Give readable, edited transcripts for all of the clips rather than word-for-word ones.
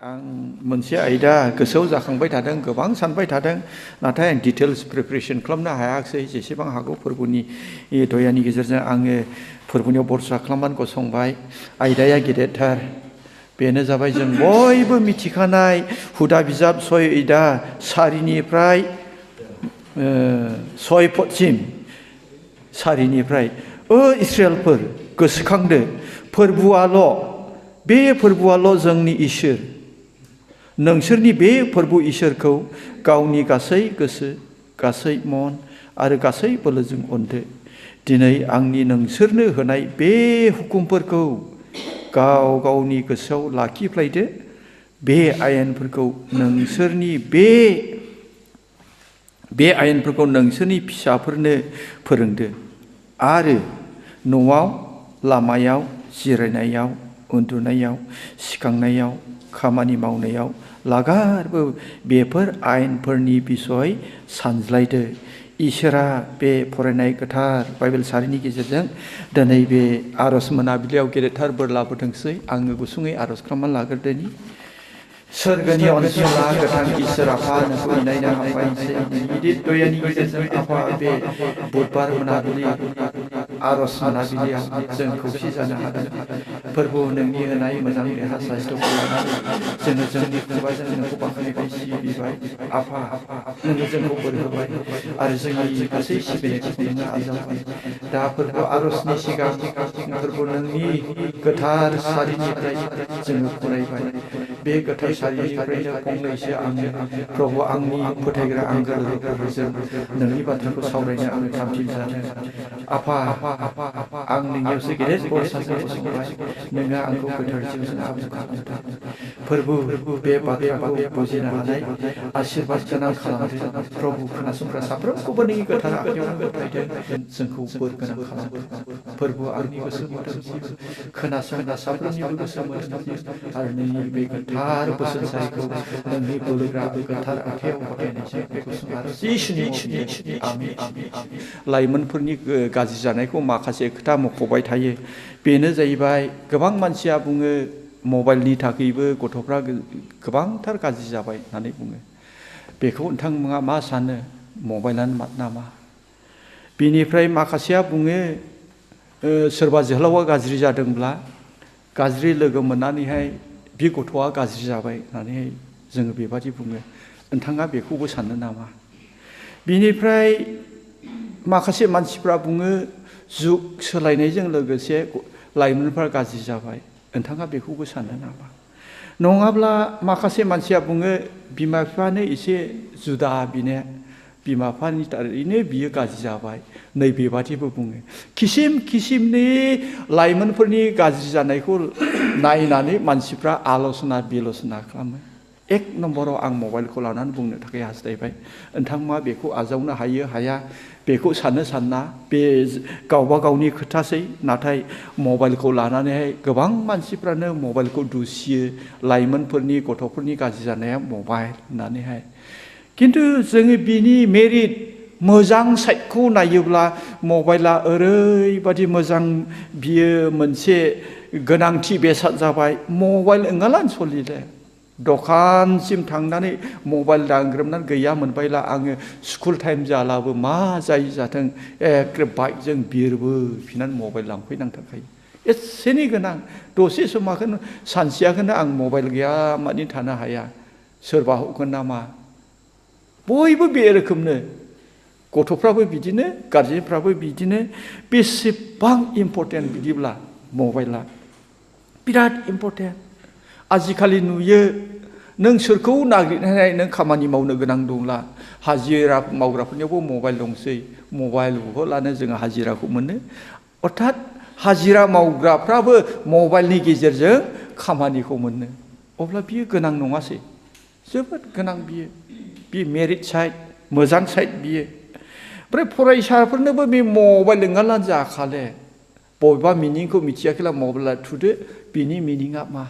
आं मोनसे आयदा गोसोआव जाखांबाय थादों गोबां सानबाय थादों नाथाय आं डिटेल्स प्रिपारेसन खालामनो हायाखै जेसेबां हागौ फोरबोनि दयानि गेजेरजों आङो फोरबोनियाव बरसा खालामनानै गसंबाय आयदाया गेदेरथार बेनो जाबाय जों बयबो मिथिखानाय हुदा बिजाब 6:4निफ्राय 6 पदसिम सारिनिफ्राय इस्राएलफोर गोसोखांदो बे फोरबोआल' जोंनि इसोर नोंसोरनि बे फोरबो इसोरखौ गावनि गासै गोसो गासै मन आरो गासै बोलोजों अनदो दिनै आंनि नोंसोरनो होनाय बे हुकुमफोरखौ गाव गावनि गोसोआव लाखिफ्लायदो बे आयेनफोरखौ नोंसोरनि बे आयेनफोरखौ नोंसोरनि फिसाफोरनो फोरोंदो आरो न'आव लामायाव जिरायनायाव उन्दुनायाव सिखांनायाव खामानि मावनायाव लागारबो बेफोर आयेनफोरनि बिसय सानज्लायदो इसोरा बे फरायनाय गोथार बाइबेल सारिनि गेजेरजों दिनै बे आरज मोनाबिलियाव गेदेरथार बोर लाबोथोंसै आङो गुसुङै आरज खालामनानै लाग्रोदोनि सोरगोनि अनसुला गोथां इसोर आफा नोंखौ इनायनो हामबायसै गिदिर दयानि गेजेरजों आफा बे बुधबार मोनाबिलि आरज मोनाबिलियाव जों खौसे जानो हादों फोरबो नोंनि होनाय मोजां देहा साइस्थ'खौ लानानै जोङो जोंनि खुगाजों नोंखौ बाख्नायबाय सिबिबाय आफा नोङो जोंखौ बोर होबाय आरो जोंनि गासै सिबिनायखौ नोङो आजावबाय दा फोरबो आरजनि सिगां फोरबो नोंनि गोथार सारिनिफ्राय जोङो फरायबाय बे गोथार सारिनिफ्रायनो फंनैसो आङो प्रभु आंनि फोथायग्रा आंगो लोगोफोरजों नोंनि बाथ्राखौ सावरायनो आङो थामथिम जादों आफा आं नोंनियावसो गेदेर बरसाजों गसंबाय नोङो आंखौ गोथार जिउजों आबुं खालामदो फोरबो बे बाथ्राखौ बुजिनो हानाय आशीर्बाद गोनां खालामदो प्रभु खोनासंग्रा साफ्रोमखौबो नोंनि गोथार आखायावनो गथायदो जोंखौ बोर गोनां खालामदो फोरबो आंनि गोसो मोदोम जिउ खोनासंग्रा साफ्रोमनिबो गोसो मोदोम जिउ आरो नोंनि बे गोथार बोसोनसालिखौ नोंनि बोलोग्रा गोथार आखायाव गथायनायजों गुसुं आरो जिसुनि आमीन लाइमोनफोरनि गाज्रि जानायखौ माखासे खोथा मख'बाय थायो बेनो जाहैबाय गोबां मानसिया बुङो मबाइलनि थाखायबो गथ'फ्रा गोबांथार गाज्रि जाबाय होननानै बुङो बेखौ नोंथांमोना मा सानो मबाइलानो नामा बिनिफ्राय माखासेया बुङो सोरबा जोहोलावा गाज्रि जादोंब्ला गाज्रि लोगो मोननानैहाय बे गथ'आ गाज्रि जाबाय होननानैहाय जोङो बेबादि बुङो नोंथाङा बेखौबो सानो नामा बिनिफ्राय माखासे मानसिफ्रा बुङो जुग सोलायनायजों लोगोसे लाइमोनफ्रा गाज्रि जाबाय नोंथाङा बेखौबो सानो नामा नङाब्ला माखासे मानसिया बुङो बिमा बिफानो एसे जुदा बिनो बिमा बिफानि थारैनो बियो गाज्रि जाबाय नै बेबादिबो बुङो किसिमनि लाइमोनफोरनि गाज्रि जानायखौ नायनानै मानसिफ्रा आल'सना बिल'सना खालामो एक नम्बराव आं मबाइलखौ लानानै बुंनो थाखाय हास्थायबाय नोंथांमोना बेखौ आजावनो हायो हाया बेखौ सानना बे गावबा गावनि खोथासै नाथाय मबाइलखौ लानानैहाय गोबां मानसिफ्रानो मबाइलखौ दुसियो लाइमोनफोरनि गथ'फोरनि गाज्रि जानाया मबाइल होननानैहाय किन्तु जोङो बिनि मेरिट मोजां साइडखौ नायोब्ला मबाइला ओरैबादि मोजां बियो मोनसे गोनांथि बेसाद जाबाय मबाइल नङाब्लानो सोलिले दखानसिम थांनानै मबाइल दांग्रोमनानै गैया मोनबायला आङो स्कुल टाइम जालाबो मा जायो जाथों एखे बाइकजों बिरबो फिनानै मबाइल लांफैनांथारखायो एसेनि गोनां दसे समाखौनो सानसेयाखौनो आं मबाइल गैया मानि थानो हाया सोरबा हरगोन नामा बयबो बे रोखोमनो गथ'फ्राबो बिदिनो गारजेनफ्राबो बिदिनो बेसेबां इम्परटेन्ट बिदिब्ला मबाइला बिराद इम्परटेन्ट आजिखालि नुयो नों सोरखौ नागिरनानै नों खामानि मावनो गोनां दंब्ला हाजिरा मावग्राफोरनियावबो मबाइल दंसै मबाइलखौ लानो जोङो हाजिराखौ मोनो अर्थात हाजिरा मावग्राफ्राबो मबाइलनि गेजेरजों खामानिखौ मोनो अब्ला बियो गोनां नङासै जोबोद गोनां बे मेरिट साइड मोजां साइड बियो ओमफ्राय फरायसाफोरनोबो बे मबाइल नङाब्लानो जाखाले बबेबा मिनिंखौ मिथियाखैला मबाइला थुदो बिनि मिनिङा मा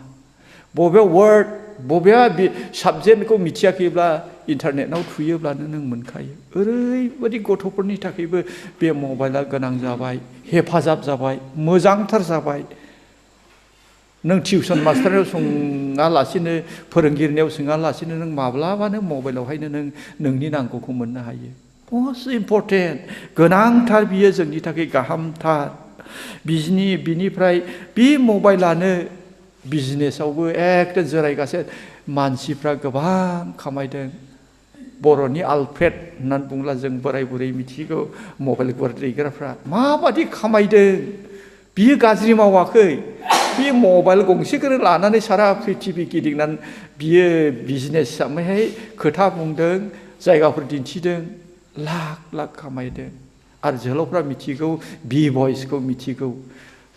बबेबा वार्ड बबेबा साबजेक्टखौ मिथियाखैब्ला इन्टारनेटआव थुयोब्लानो नों मोनखायो ओरैबायदि गथ'फोरनि थाखायबो बे मबाइला गोनां जाबाय हेफाजाब जाबाय मोजांथार जाबाय नों टिउसन मास्टारनाव सोङालासिनो फोरोंगिरिनियाव सोङालासिनो नों माब्लाबानो मबाइलावहायनो नों नोंनि नांगौखौ मोननो हायो मस्ट इम्परटेन्ट गोनांथार बियो जोंनि थाखाय गाहामथार बिनिफ्राय बे मबाइलानो बिजनेसावबो एकदम जिरायगासिनो मानसिफ्रा गोबां खामायदों बर'नि आलफ्रेड होननानै बुङोब्ला जों बोराय बुरै मिथिगौ मबाइल दैग्राफ्रा माबादि खामायदों बियो गाज्रि मावाखै बे मबाइल गंसेखौनो लानानै सारा प्रिथिबि गिदिंनानै बियो बिजनेस हिसाबैहाय खोथा बुंदों जायगाफोर दिन्थिदों लाख लाख खामायदों आरो जोहोलावफ्रा मिथिगौ बि भइसखौ मिथिगौ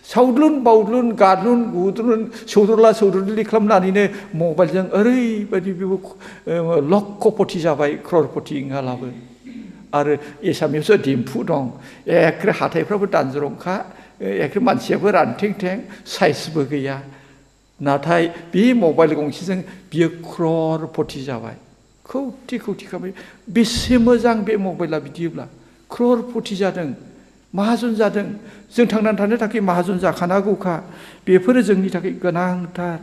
सावद्लुन बावद्लुन गाद्लुन गुद्लुन सौदुरला सौदुरलि खालामनानैनो मबाइलजों ओरैबायदि बेबो लखपति जाबाय क्ररपति ओंहालाबो आरो एसामिसआव दिम्फु दं एखे हाथाइफ्राबो दानज्रंखा एखे मानसियाबो रानथें थें साइसबो गैया नाथाय बे मबाइल गंसेजों बियो क्ररपति जाबाय खौथि खौथि खामाय बेसे मोजां बे मबाइला बिदिब्ला क्ररपति जादों माहाजन जादों जों थांनानै थानो थाखाय माहाजन जाखानांगौखा बेफोरो जोंनि थाखाय गोनांथार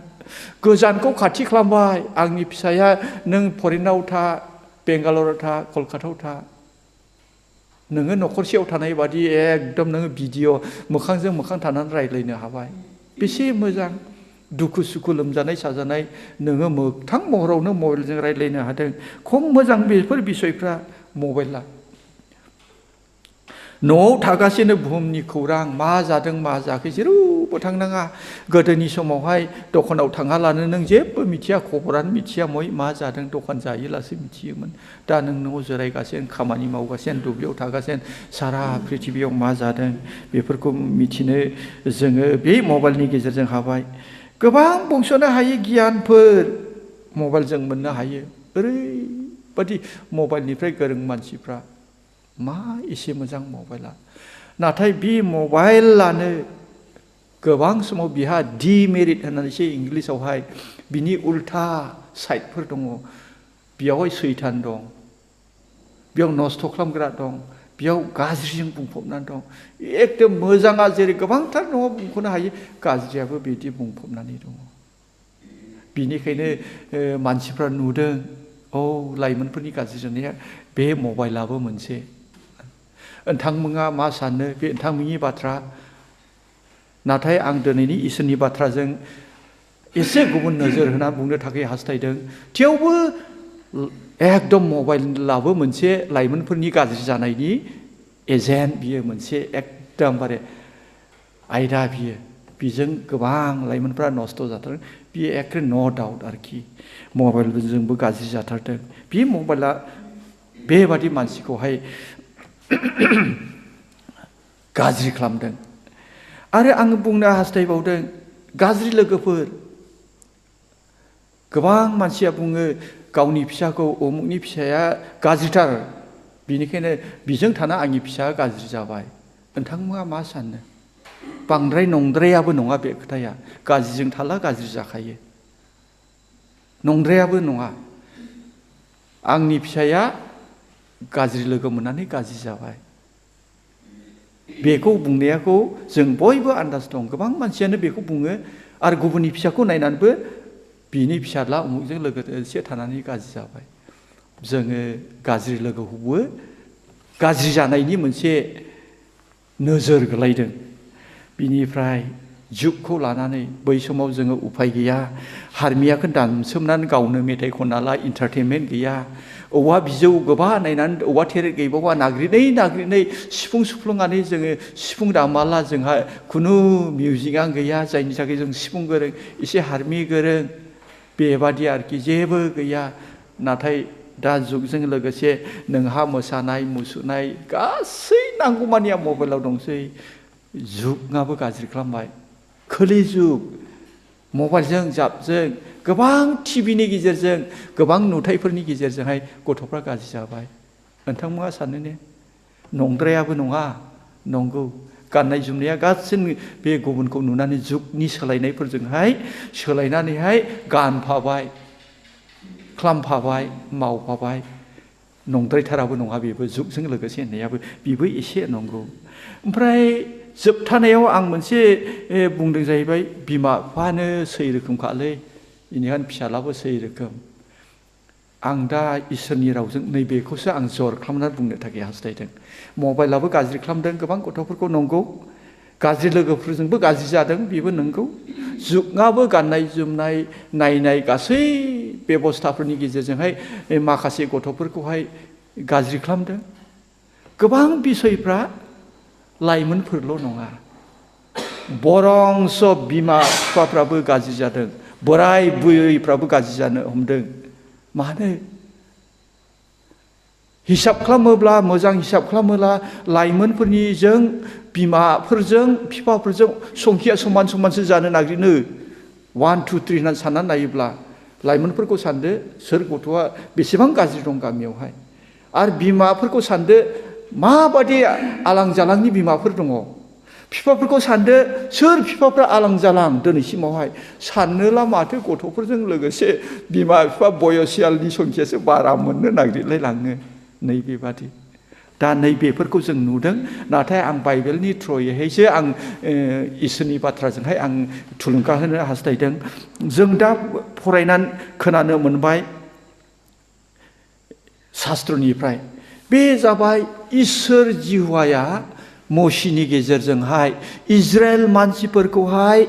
गोजानखौ खाथि खालामबाय आंनि फिसाया नों फरेनाव था बेंगालराव था कलकातायाव था नोङो न'खरसेयाव थानाय बादि एकदम नोङो भिडिअ मोखांजों मोखां थानानै रायज्लायनो हाबाय बेसे मोजां दुखु सुखु लोमजानाय साजानाय नोङो मोगथां महरावनो मबाइलजों रायज्लायनो हादों खम मोजां बेफोर बिसयफ्रा मबाइला न'आव थागासिनो बुहुमनि खौरां मा जादों मा जायाखै जेरावबो थांनाङा गोदोनि समावहाय दखानाव थाङालानो नों जेबो मिथिया खबरानो मिथिया मा जादों दखान जायोलासो मिथियोमोन दा नों न'आव जिरायगासिनो खामानि मावगासिनो दुब्लियाव थागासिनो सारा प्रिथिबियाव मा जादों बेफोरखौ मिथिनो जोङो बे मबाइलनि गेजेरजों हाबाय गोबां बुंस'नो हायै गियानफोर मबाइलजों मोननो हायो ओरैबादि मबाइलनिफ्राय गोरों मानसिफ्रा मा एसे मोजां मबाइला नाथाय बे मबाइलानो गोबां समाव बिहा डिमेरिट होननानैसो इंलिसावहाय बिनि उल्था साइडफोर दङ बेयावहाय सैतान दं बेयाव नस्थ' खालामग्रा दं बेयाव गाज्रिजों बुंफबनानै दं एकदम मोजाङा जेरै गोबांथार न'आव बुंख'नो हायो गाज्रियाबो बिदि बुंफबनानै दङ बिनिखायनो मानसिफ्रा नुदों लाइमोनफोरनि गाज्रि जानाया बे मबाइलाबो मोनसे नोंथांमोना मा सानो बे नोंथांमोननि बाथ्रा नाथाय आं दिनैनि इसोरनि बाथ्राजों एसे गुबुन नोजोर होना बुंनो थाखाय हास्थायदों थेवबो एकदम मबाइलाबो मोनसे लाइमोनफोरनि गाज्रि जानायनि एजेन्ट बियो मोनसे एकदमबारे आयदा बियो बेजों गोबां लाइमोनफ्रा नस्थ' जाथारदों बियो एखे न' डाउट आरोखि मबाइलजोंबो गाज्रि जाथारदों बे मबाइला बेबादि मानसिखौहाय गाज्रि खालामदों आरो आं बुंनो हास्थायबावदों गाज्रि लोगोफोर गोबां मानसिया बुङो गावनि फिसाखौ उमुकनि फिसाया गाज्रिथार बिनिखायनो बिजों थाना आंनि फिसाया गाज्रि जाबाय नोंथांमोना मा सानो बांद्राय नंद्रायाबो नङा बे खोथाया गाज्रिजों थाला गाज्रि जाखायो नंद्रायाबो नङा आंनि फिसाया गाज्रि लोगो मोननानै गाज्रि जाबाय बेखौ बुंनायखौ जों बयबो आन्दाज दं गोबां मानसियानो बेखौ बुङो आरो गुबुननि फिसाखौ नायनानैबो बिनि फिसाला उमुकजों लोगोसे थानानै गाज्रि जाबाय जोङो गाज्रि लोगोखौबो गाज्रि जानायनि मोनसे नोजोर गोलैदों बिनिफ्राय जुगखौ लानानै बै समाव जोङो उफाय गैया हारमियाखौ दामसोमनानै गावनो मेथाइ खनना ला इन्टारटेनमेन्ट गैया औवा बिजौ गोबा नायनानै औवा थेरे गैबावा नागिरै सिफुं सुफ्लुंनानै जोङो सिफुं दामाला जोंहा खुनु मिउजिकआनो गैया जायनि थाखाय जों सिफुं गोरों एसे हारमि गोरों बेबादि आरोखि जेबो गैया नाथाय दा जुगजों लोगोसे नोंहा मोसानाय मुसुरनाय गासै नांगौमानिया मबाइलाव दंसै जुगाबो गाज्रि खालामबाय खोलि जुग मबाइलजों जाबजों गोबां टिभिनि गेजेरजों गोबां नुथायफोरनि गेजेरजोंहाय गथ'फ्रा गाज्रि जाबाय नोंथांमोना सानो ने नंद्रायाबो नङा नंगौ गाननाय जोमनाया गासैबो बे गुबुनखौ नुनानै जुगनि सोलायनायफोरजोंहाय सोलायनानैहाय गानफाबाय खालामफाबाय मावफाबाय नंद्रायथाराबो नङा बेबो जुगजों लोगोसे होननायाबो बेबो एसे नंगौ ओमफ्राय जोबथानायाव आं मोनसे बुंदों जाहैबाय बिमा बिफानो सै रोखोमखालै बेनिखायनो फिसालाबो सै रोखोम आं दा इसोरनि रावजों नैबेखौसो आं जर खालामनानै बुंनो थाखाय हास्थायदों मबाइलाबो गाज्रि खालामदों गोबां गथ'फोरखौ नंगौ गाज्रि लोगोफोरजोंबो गाज्रि जादों बेबो नंगौ जुगाबो गाननाय जोमनाय नायनाय गासै बेबस्थाफोरनि गेजेरजोंहाय माखासे गथ'फोरखौहाय गाज्रि खालामदों गोबां बिसयफ्रा लाइमोनफोरल' नङा बरंस बिमा बिफाफ्राबो गाज्रि जादों बोराय बुरैफ्राबो गाज्रि जानो हमदों मानो हिसाब खालामोब्ला मोजां हिसाब खालामोब्ला लाइमोनफोरनिजों बिमाफोरजों बिफाफोरजों संखिया समान समानसो जानो नागिरो 1 2 3 होननानै साननानै नायोब्ला लाइमोनफोरखौ सानदो सोर गथ'आ बेसेबां गाज्रि दं गामियावहाय आरो बिमाफोरखौ सानदो माबादि आलां जालांनि बिमाफोर दङ बिफाफोरखौ सानदो सोर बिफाफ्रा आलां जालां दिनैसिमावहाय साननोला माथो गथ'फोरजों लोगोसे बिमा बिफा बयसियालनि संखियासो बारा मोननो नागिरलाय लाङो नैबेबादि दा नैबेफोरखौ जों नुदों नाथाय आं बाइबेलनि थ्रयैहायसो आं इसोरनि बाथ्राजोंहाय आं थुलुंगा होनो हास्थायदों जों दा फरायनानै खोनानो मोनबाय शास्त्रनिफ्राय बे जाबाय इसोर जिउवाया मसिनि गेजेरजोंहाय इजराइल मानसिफोरखौहाय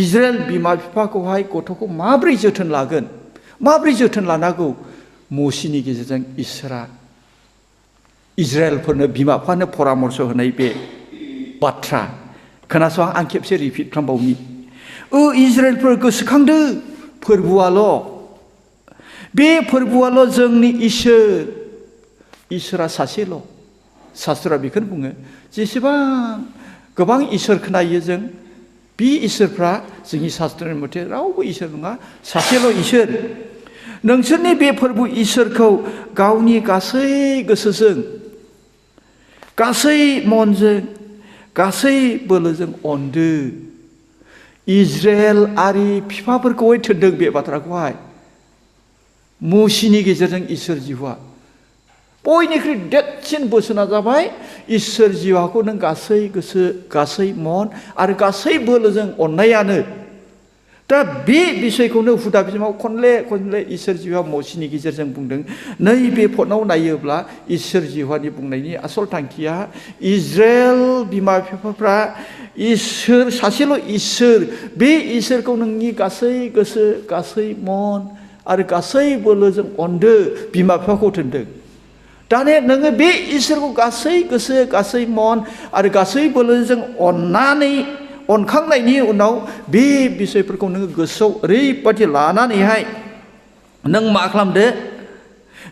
इजराइल बिमा बिफाखौहाय गथ'खौ माब्रै जोथोन लागोन माब्रै जोथोन लानांगौ मसिनि गेजेरजों इसोरा इजराइलफोरनो बिमा बिफानो परामर्श होनाय बे बाथ्रा खोनासं आं खेबसे रिपिट खालामबावनि इजराइलफोर गोसोखांदो फोरबोआल' बे फोरबोआल' जोंनि इसोरा सासेल' शास्त्रआ बेखौनो बुङो जेसेबां गोबां इसोर खोनायो जों बे इसोरफ्रा जोंनि शास्त्रनि मथे रावबो इसोर नङा सासेल' इसोर नोंसोरनि बे फोरबो इसोरखौ गावनि गासै गोसोजों गासै मनजों गासै बोलोजों अनदो इजराइल आरि बिफाफोरखौहाय थिनदों बे बाथ्राखौहाय मसिनि गेजेरजों इसोर जिउआ बयनिख्रुइ देरसिन बोसोना जाबाय इसोर जिउखौ नों गासै गोसो गासै मन आरो गासै बोलोजों अननायानो दा बे बिसयखौनो हुदा बिजामाव खनले खनले इसोर जिउआ मसिनि गेजेरजों बुंदों नैबे पदनाव नायोब्ला इसोर जिउआनि बुंनायनि आसल थांखिया इजराइल बिमा बिफाफ्रा इसोर सासेल' इसोर बे इसोरखौ नोंनि गासै गोसो गासै मन आरो गासै बोलोजों अनदो बिमा बिफाखौ थिनदों दाने नोङो बे इसोरखौ गासै गोसो गासै मन आरो गासै बोलोजों अनखांनायनि उनाव बे बिसयफोरखौ नोङो गोसोआव ओरैबादि लानानैहाय नों मा खालामदो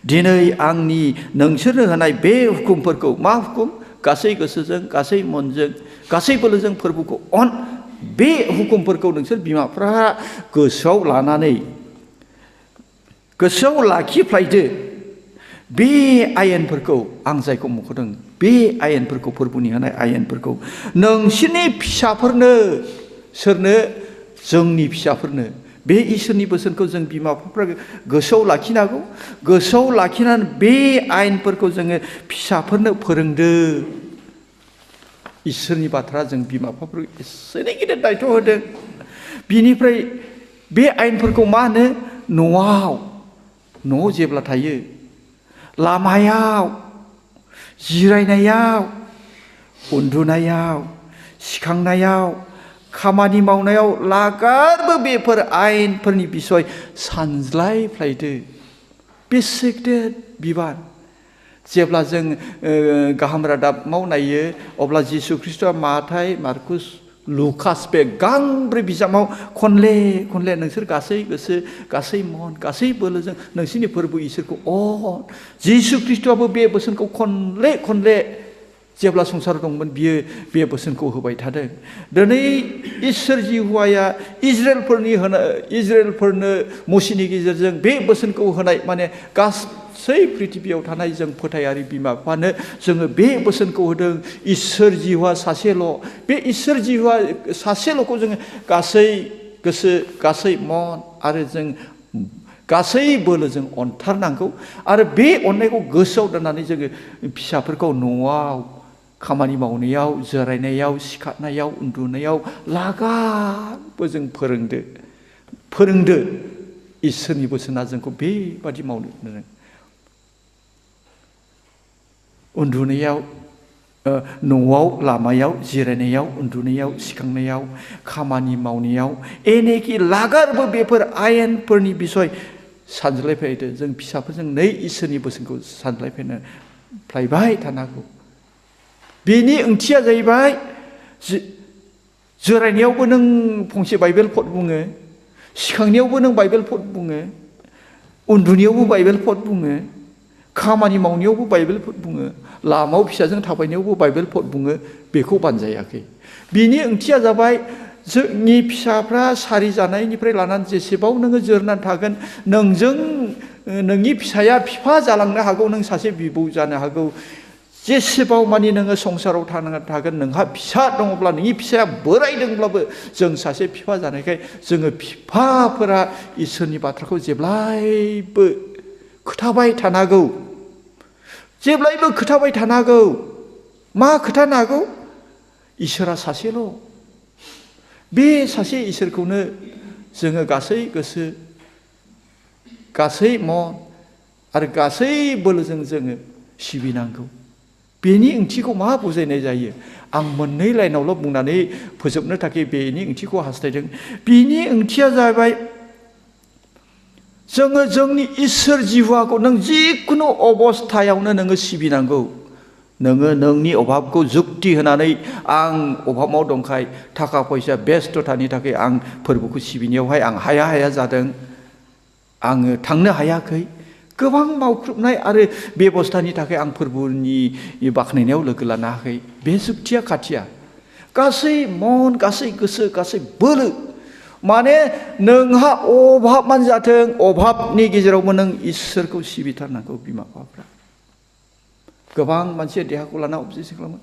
दिनै आंनि नोंसोरनो होनाय बे हुकुमफोरखौ मा हुकुम गासै गोसोजों गासै मनजों गासै बोलोजों फोरबोखौ अन बे हुकुमफोरखौ नोंसोर बिमाफ्रा गोसोआव लानानै गोसोआव लाखिफ्लायदो बे आयेनफोरखौ आं जायखौ मख'दों बे आयेनफोरखौ फोरबोनि होनाय आयेनफोरखौ नोंसोरनि फिसाफोरनो सोरनो जोंनि फिसाफोरनो बे इसोरनि बोसोनखौ जों बिमा बिफाफ्रा गोसोआव लाखिनांगौ गोसोआव लाखिनानै बे आयेनफोरखौ जोङो फिसाफोरनो फोरोंदो इसोरनि बाथ्रा जों बिमा बिफाफोरखौ एसेनो गिदिर दायथ' होदों बिनिफ्राय बे आयेनफोरखौ मा होनो न'आव जेब्ला थायो लामायाव जिरायनायाव उन्दुनायाव सिखांनायाव खामानि मावनायाव लागारबो बेफोर आयेनफोरनि बिसय सानज्लायफ्लायदो बेसे गिदिर बिबान जेब्ला जों गाहाम रादाबाव नायो अब्ला जिसु ख्रिस्ट'आ माथाय मार्कुस लुकास बे गांब्रै बिजाबाव खनले खनले नोंसोर गासै गोसो गासै मन गासै बोलोजों नोंसोरनि फोरबो इसोरखौ अन जिसु ख्रिस्ट'आबो बे बोसोनखौ खनले खनले जेब्ला संसार दंमोन बियो बे बोसोनखौ होबाय थादों दिनै इसोर जिउवाया इजराइलफोरनो मसिनि गेजेरजों बे बोसोनखौ होनाय माने गासै पृथिबियाव थानाय जों फोथायारि बिमा बिफानो जोङो बे बोसोनखौ होदों इसोर जिउआ सासेल' बे इसोर जिउआ सासेल'खौ जोङो गासै गोसो गासै मन आरो जों गासै बोलोजों अनथारनांगौ आरो बे अननायखौ गोसोआव दोननानै जोङो फिसाफोरखौ न'आव खामानि मावनायाव, जिरायनायाव, सिखारनायाव, उन्दुनायाव लागाबो जों फोरोंदो इसोरनि बोसोना जोंखौ बेबादि मावनो होदों। उन्दुनायाव, न'आव, लामायाव, जिरायनायाव, उन्दुनायाव, सिखांनायाव, खामानि मावनायाव एनेखि लागारबो बेफोर आयेनफोरनि बिसय सानज्लायफैदो। जों फिसाफोरजों इसोरनि बोसोनखौ सानज्लायफैबाय थानांगौ। बेनि ओंथिया जाहैबाय जिरायनायावबो नों फंसे बाइबेल पद बुङो, सिखांनायावबो नों बाइबेल पद बुङो, उन्दुनायावबो बाइबेल पद बुङो, खामानि मावनायावबो बाइबेल पद बुङो, लामायाव फिसाजों थाबायनायावबो बाइबेल पद बुङो। बेखौ बानजायाखै। बिनि ओंथिया जाबाय जोंनि फिसाफ्रा सारि जानायनिफ्राय लानानै जेसेबां नोङो जोरनानै थागोन, नोंनि फिसाया बिफा जालांनो हागौ, नों सासे बिबौ जानो हागौ। जेसेबां मानि नोङो संसाराव थागोन, नोंहा फिसा दङब्ला, नोंनि फिसाया बोरायदोंब्लाबो जों सासे बिफा जानायखाय जोङो बिफाफोरा इसोरनि बाथ्राखौ जेब्लायबो खोथाबाय थानांगौ। जेब्लायबो खोथाबाय थानांगौ। मा खोथानांगौ? इसोरा सासेल'। बे सासे इसोरखौनो जोङो गासै गोसो, गासै मन आरो गासै बोलोजों जोङो सिबिनांगौ। बेनि ओंथिखौ मा बुजायनाय जायो? आं मोननै लाइनावल' बुंनानै फोजोबनो थाखाय बेनि ओंथिखौ हास्थायदों। बिनि ओंथिया जाबाय जोङो जोंनि इसोर जिहुवाखौ नों जिखुनु अबस्थायावनो नोङो सिबिनांगौ। नोङो नोंनि अभाबखौ जुक्ति होनानै आं अभाबाव दंखाय थाखा फैसा बेस्थ'थानि थाखाय आं फोरबोखौ सिबिनायावहाय आं हाया जादों, आङो थांनो हायाखै, गोबां मावख्रुबनाय आरो बेबस्थानि थाखाय आं फोरबोनि बाख्नायनायाव लोगो लानो हायाखै। बे जुक्तिया खाथिया। गासै मन, गासै गोसो, गासै बोलो, माने नोंहा अभाबानो जाथों, अभाबनि गेजेरावबो नों इसोरखौ सिबिथारनांगौ। बिमा बिफाफ्रा गोबां मानसिया देहाखौ लाना अबजेक्सन खालामो।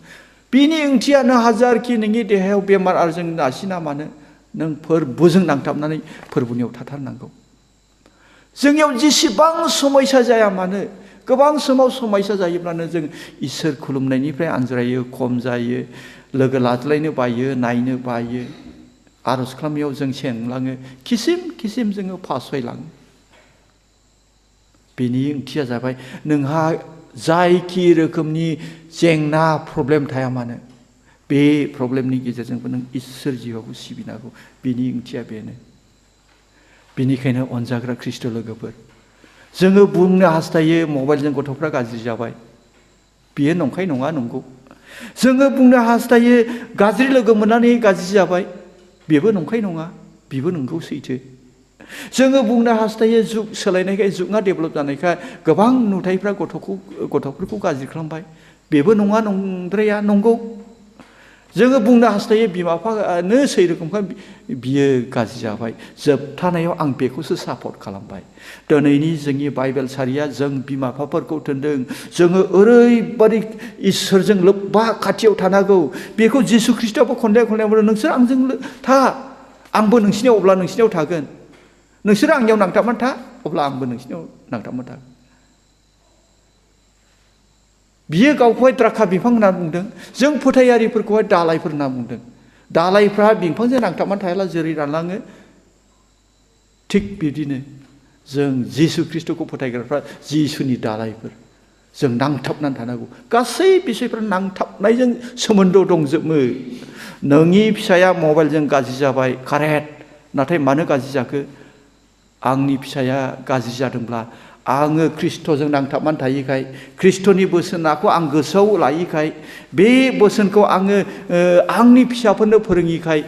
बिनि ओंथिया नों हाजारखि नोंनि देहायाव बेमार आजारजों नारसिना मानो, नों फोरबोजों नांथाबनानै फोरबोनियाव थाथारनांगौ। जोंनियाव जेसेबां समयसा जाया मानो, गोबां समाव समयसा जायोब्लानो जों इसोर खुलुमनायनिफ्राय आनज्रायो, खम जायो, लोगो लाज्लायनो बायो, नायनो बायो, आर'ज खालामनायाव जों सेंलाङो, किसिम जोङो फासयलाङो। बेनि ओंथिया जाबाय नोंहा जायखि रोखोमनि जेंना प्रब्लेम थाया मानो, बे प्रब्लेमनि गेजेरजोंबो नों इसोर जिउआवबो सिबिनांगौ। बेनि ओंथिया बेनो। बेनिखायनो अनजाग्रा ख्रिस्ट' लोगोफोर, जोङो बुंनो हास्थायो मबाइलजों गथ'फ्रा गाज्रि जाबाय। बियो नंखाय नङा, नंगौ। जोङो बुंनो हास्थायो गाज्रि लोगो मोननानै गाज्रि जाबाय। बेबो नंखाय नङा, बेबो नंगौ, सैथो। जोङो बुंनो हास्थायो जुग सोलायनायखाय, जुगा डेभेलप जानायखाय गोबां नुथायफ्रा गथ'फोरखौ गाज्रि खालामबाय। बेबो नङा, नंद्राया, नंगौ। जोङो बुंनो हास्थायो बिमा बिफानो सै रोखोमखा बियो गाज्रि जाबाय। जोबथानायाव आं बेखौसो सापर्ट खालामबाय। दिनैनि जोंनि बाइबेल सारिया जों बिमा बिफाफोरखौ थिनदों, जोङो ओरैबादि इसोरजों लोब्बा खाथियाव थानांगौ। बेखौ जिसु ख्रिस्टआबो खनले बुंदों, नोंसोर आंजों था, आंबो नोंसिनियाव अब्ला नोंसिनियाव थागोन। नोंसोर आंनियाव नांथाबनानै था, अब्ला आंबो नोंसिनियाव नांथाबनानै थागोन। बियो गावखौहाय द्राखा बिफां होनना बुंदों, जों फोथायारिफोरखौहाय दालायफोर होनना बुंदों। दालायफ्रा बिफांजों नांथाबनानै थायाब्ला जेरै रानलाङो, थिग बिदिनो जों जिसु ख्रिस्ट'खौ फोथायग्राफ्रा जिसुनि दालायफोर, जों नांथाबनानै थानांगौ। गासै बिसयफ्रा नांथाबनायजों सोमोन्दो दंजोबो। नोंनि फिसाया मबाइलजों गाज्रि जाबाय, कारेक्ट। नाथाय मानो गाज्रि जाखो? आंनि फिसाया गाज्रि जादोंब्ला आङो ख्रिस्ट'जों नांथाबनानै थायैखाय, ख्रिस्ट'नि बोसोनखौ आं गोसोआव लायैखाय, बे बोसोनखौ आङो आंनि फिसाफोरनो फोरोङिखाय,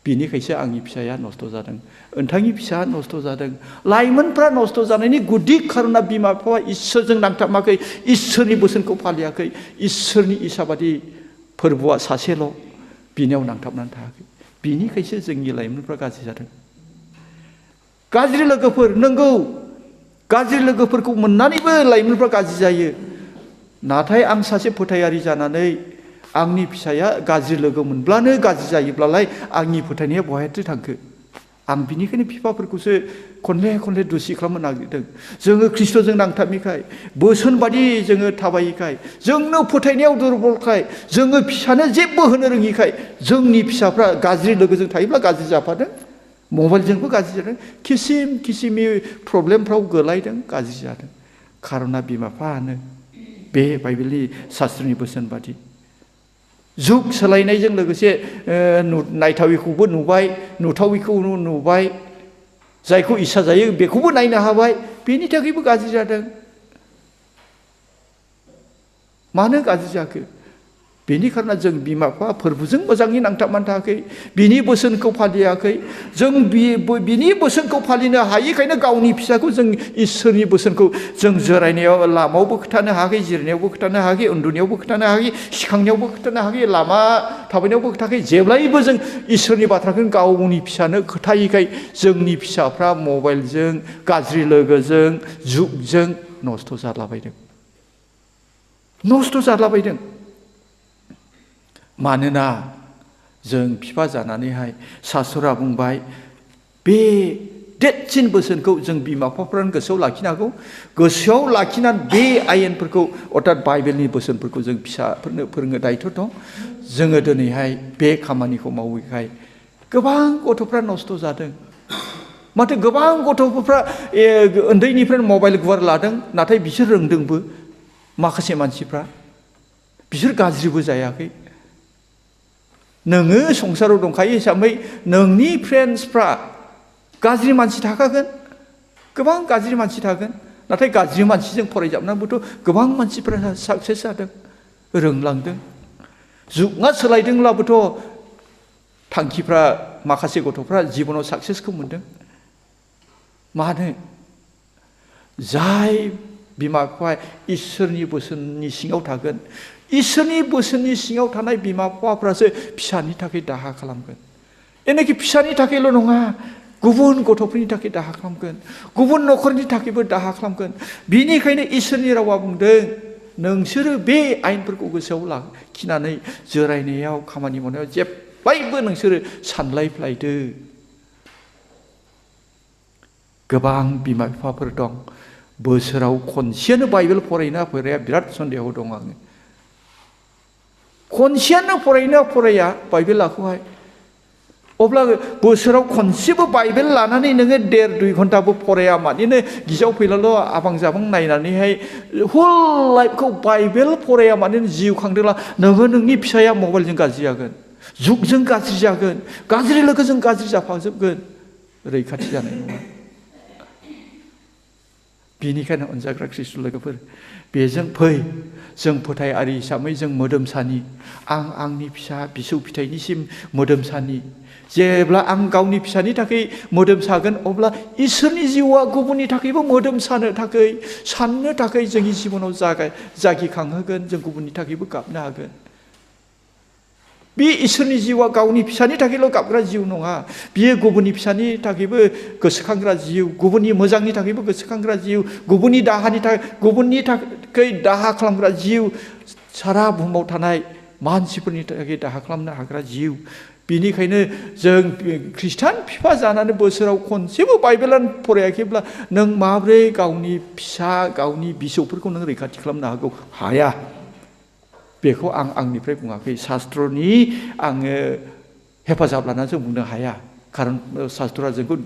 बिनिखायसो आंनि फिसाया नस्थ' जादों। नोंथांनि फिसाया नस्थ' जादों। लाइमोनफ्रा नस्थ' जानायनि गुदि खारना बिमा बिफाया इसोरजों नांथाबाखै, इसोरनि बोसोनखौ फालियाखै, इसोरनि इसाबादि फोरबोआ सासेल', बिनियाव नांथाबनानै थायाखै। बिनिखायसो जोंनि लाइमोनफ्रा गाज्रि जादों। गाज्रि लोगोफोर, नंगौ, गाज्रि लोगोफोरखौ मोननानैबो लाइमोनफ्रा गाज्रि जायो। नाथाय आं सासे फोथायारि जानानै आंनि फिसाया गाज्रि लोगो मोनब्लानो गाज्रि जायोब्लालाय आंनि फोथायनाया बहायथो थांखो? आं बिनिखायनो बिफाफोरखौसो खनले खनले दुसि खालामनो नागिरदों। जोङो ख्रिस्ट'जों नांथाबैखाय, बोसोन बादि जोङो थाबायैखाय, जोंनो फोथायनायाव दुरबलखाय, जोङो फिसानो जेबो होनो रोङिखाय, जोंनि फिसाफ्रा गाज्रि लोगोजों थायोब्ला गाज्रि जाफादों, मबाइलजोंबो गाज्रि जादों, किसिम किसिमनि प्रब्लेमफ्राव गोलैदों, गाज्रि जादों। खार'ना बिमा बिफायानो बे बाइबेलनि शास्त्रनि बोसोन बादि जुग सोलायनायजों लोगोसे नायथावैखौबो नुबाय, नुथावैखौ नुबाय, जायखौ इस्सा जायो बेखौबो नायनो हाबाय, बेनि थाखायबो गाज्रि जादों। मानो गाज्रि जाखो? बेनि खार'ना जों बिमा बिफा फोरबोजों मोजाङै नांथाबनानै थायाखै, बिनि बोसोनखौ फालियाखै। जों बिनि बोसोनखौ फालिनो हायिखायनो गावनि फिसाखौ जों इसोरनि बोसोनखौ जों जिरायनायाव लामायावबो खोथानो हायाखै, जिरायनायावबो खोथानो हायाखै, उन्दुनायावबो खोथानो हायाखै, सिखांनायावबो खोथानो हायाखै, लामा थाबायनायावबो खोथायाखै। जेब्लायबो जों इसोरनि बाथ्राखौ गावनि फिसानो खोथायैखाय जोंनि फिसाफ्रा मबाइलजों, गाज्रि लोगोजों, जुगजों नस्थ' जालाबायदों। नस्थ' जालाबायदों। मानोना जों बिफा जानानैहाय शास्त्रआ बुंबाय, बे देरसिन बोसोनखौ जों बिमा बिफाफ्रानो गोसोआव लाखिनांगौ। गोसोआव लाखिनानै बे आयेनफोरखौ अर्थात बाइबेलनि बोसोनफोरखौ जों फिसाफोरनो फोरोंनो दायथ' दं। जोङो दिनैहाय बे खामानिखौ मावैखाय गोबां गथ'फ्रा नस्थ' जादों। माथो गोबां गथ'फ्रा उन्दैनिफ्रायनो मबाइल गुवार लादों, नाथाय बिसोर रोंदोंबो। माखासे मानसिफ्रा बिसोर गाज्रिबो जायाखै। नोङो संसाराव दंखायो हिसाबै नोंनि फ्रेन्ड्सफ्रा गाज्रि मानसि थाखागोन, गोबां गाज्रि मानसि थागोन। नाथाय गाज्रि मानसिजों फरायजाबनानैबोथ' गोबां मानसिफ्रा साक्सेस जादों, रोंलांदों। जुगा सोलायदोंब्लाबोथ' थांखिफ्रा माखासे गथ'फ्रा जिबनाव साक्सेसखौ मोनदों। मानो? जाय बिमा बिफाया इसोरनि बोसोननि सिङाव थागोन, इसोरनि बोसोननि सिङाव थानाय बिमा बिफाफ्रासो फिसानि थाखाय दाहा खालामगोन। एनेखि फिसानि थाखायल' नङा, गुबुन गथ'फोरनि थाखाय दाहा खालामगोन, गुबुन न'खरनि थाखायबो दाहा खालामगोन। बिनिखायनो इसोरनि रावा बुंदों, नोंसोरो बे आयेनफोरखौ गोसोआव लाखिनानै जिरायनायाव, खामानि मावनायाव जेब्लायबो नोंसोरो सानलायफ्लायदो। गोबां बिमा बिफाफोर दं, बोसोराव खनसेयानो बाइबेल फरायना फराया बिराद सन्देह दं आङो। खनसेयानो फराया बाइबेलाखौहाय। अब्ला बोसोराव खनसेबो बाइबेल लानानै नोङो 1.5-2 घन्टाबो फराया मानिनो गिजाव फैलाल' आबां जाबां नायनानैहाय हुल लाइफखौ बाइबेल फराया मानिनो जिउ खांदोंला, नोङो नोंनि फिसाया मबाइलजों गाज्रि जागोन, जुगजों गाज्रि जागोन, गाज्रि लोगोजों गाज्रि जाफाजोबगोन, रैखाथि जानाय नङा। बेनिखायनो अनजाग्रा ख्रिस्ट लोगोफोर, बेजों फै, जों फोथायारि हिसाबै जों मोदोमसानि, आं आंनि फिसा फिसौ फिथाइनिसिम मोदोमसानि। जेब्ला आं गावनि फिसानि थाखाय मोदोम सागोन, अब्ला इसोरनि जिउआ गुबुननि थाखायबो मोदोम सानो थाखाय, साननो थाखाय जोंनि जिबनाव जागिखांहोगोन। जों गुबुननि थाखायबो गाबनो हागोन। बे इसोरनि जिउआ गावनि फिसानि थाखायल' गाबग्रा जिउ नङा, बियो गुबुननि फिसानि थाखायबो गोसोखांग्रा जिउ, गुबुननि मोजांनि थाखायबो गोसोखांग्रा जिउ, गुबुननि थाखाय दाहा खालामग्रा जिउ, सारा बुहुमाव थानाय मानसिफोरनि थाखाय दाहा खालामनो हाग्रा जिउ। बेनिखायनो जों ख्रिस्टान बिफा जानानै बोसोराव खनसेबो बाइबेलानो फरायाखैब्ला नों माब्रै गावनि फिसा, गावनि बिसौफोरखौ नों रैखाथि खालामनो हागौ? हाया। बेखौ आं आंनिफ्राय बुङाखै, शास्त्रनि आङो हेफाजाब लानानै जों बुंनो हाया। खारन शास्त्रआ जोंखौ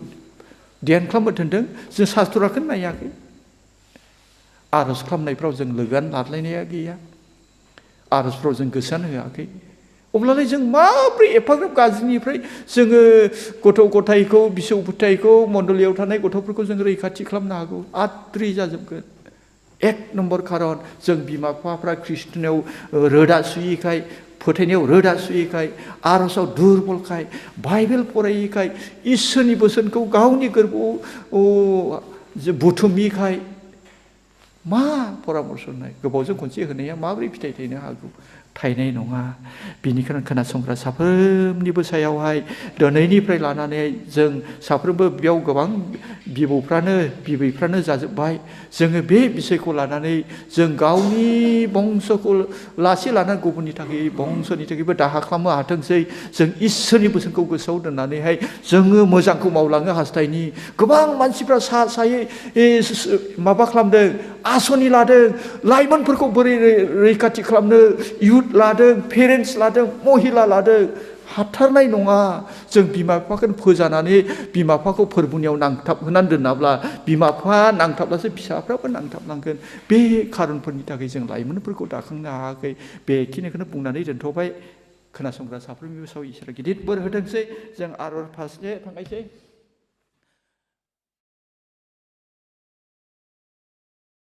ध्यान खालामनो थिनदों, जों शास्त्रखौ नायाखै। आर'ज खालामनायफ्राव जों लोगोआनो लालायनाया गैया, आर'जफ्राव जों गोसोआनो होआखै। अब्लालाय जों माब्रै एफाग्राब गाज्रिनिफ्राय जोङो गथ' गथायखौ, बिसौ फिथाइखौ, मण्डलियाव थानाय गथ'फोरखौ जों रैखाथि खालामनो हागौ? आद्रि जाजोबगोन। 1 नम्बर खारन, जों बिमा बिफाफ्रा ख्रिस्ट'नाव रोदा सुयैखाय, फोथायनायाव रोदा सुयैखाय, आर'जआव दुरबलखाय, बाइबेल फरायैखाय, इसोरनि बोसोनखौ गावनि गोरबोआव बुथुमैखाय, मा परामर्श होनाय? गोबावजों खनसे होनाया माबोरै फिथाइ थायनो हागौ? थायनाय नङा। बिनिखायनो खोनासंग्रा साफ्रोमनिबो सायावहाय दिनैनिफ्राय लानानै जों साफ्रोमबो बेयाव गोबां बिबैफ्रानो जाजोब्बाय। जोङो बे बिसयखौ लानानै जों गावनि बंस'खौ लासै लानानै गुबुननि थाखाय बंस'नि थाखायबो दाहा खालामनो हाथोंसै। जों इसोरनि बोसोनखौ गोसोआव दोननानैहाय जोङो मोजांखौ मावलांनो हास्थायनि। गोबां मानसिफ्रा सायै माबा खालामदों, आसनि लादों, लाइमोनफोरखौ बोरै रैखाथि खालामनो इयुथ लादों, पेरेन्टस लादों, महिला लादों। हाथारनाय नङा। जों बिमा बिफाखौनो फोजानानै बिमा बिफाखौ फोरबुनियाव नांथाबहोनानै दोनाब्ला बिमा बिफा नांथाबब्लासो फिसाफ्राबो नांथाबलांगोन। बे खारनफोरनि थाखाय जों लाइमोनफोरखौ दाखांनो हायाखै। बेखिनिखौनो बुंनानै दोनथ'बाय। खोनासंग्रा साफ्रोमनिबो सायाव इसोरा गिदिर बोर होथोंसै। जों आरज फारसे थांनायसै।